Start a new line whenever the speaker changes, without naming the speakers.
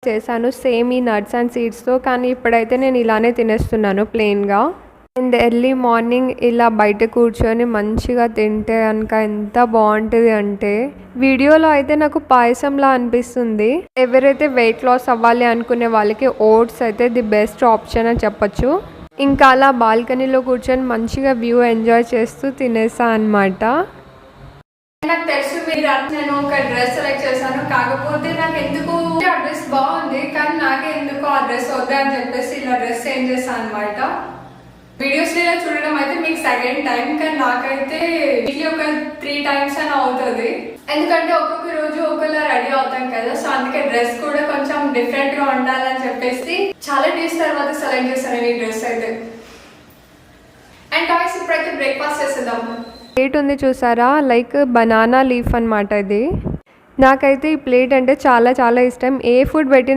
చేశాను సేమ్ ఈ nuts and సీడ్స్తో. కానీ ఇప్పుడైతే నేను ఇలానే తినేస్తున్నాను ప్లెయిన్గా. అండ్ ఎర్లీ మార్నింగ్ ఇలా బయట కూర్చొని మంచిగా తింటే కనుక ఎంత బాగుంటుంది అంటే, వీడియోలో అయితే నాకు పాయసంలా అనిపిస్తుంది. ఎవరైతే వెయిట్ లాస్ అవ్వాలి అనుకునే వాళ్ళకి ఓట్స్ అయితే ది బెస్ట్ ఆప్షన్ అని చెప్పొచ్చు. ఇంకా అలా బాల్కనీలో కూర్చొని మంచిగా వ్యూ ఎంజాయ్ చేస్తూ తినేసా అనమాట.
నాకు తెలుసు నేను ఒక డ్రెస్ సెలెక్ట్ చేశాను, కాకపోతే నాకు ఎందుకు ఆ డ్రెస్ బాగుంది కానీ నాకే ఎందుకు ఆ డ్రెస్ వద్దా అని చెప్పేసి ఇలా డ్రెస్ చేంజ్ చేశాను అనమాట. వీడియోస్ లో చూడడం అయితే మీకు సెకండ్ టైం, కానీ నాకైతే వీక్లీ ఒక 3 times అని అవుతుంది. ఎందుకంటే ఒక్కొక్క రోజు ఒకలా రెడీ అవుతాం కదా, సో అందుకే డ్రెస్ కూడా కొంచెం డిఫరెంట్ గా ఉండాలని చెప్పేసి చాలా డేస్ తర్వాత సెలెక్ట్ చేశాను ఈ డ్రెస్ అయితే. అండ్ టాయ్స్ ఇప్పుడైతే బ్రేక్ఫాస్ట్ చేసేద్దాం.
ప్లేట్ ఉంది చూసారా, లైక్ బనానా లీఫ్ అనమాట ఇది. నాకైతే ఈ ప్లేట్ అంటే చాలా చాలా ఇష్టం. ఏ ఫుడ్ పెట్టినా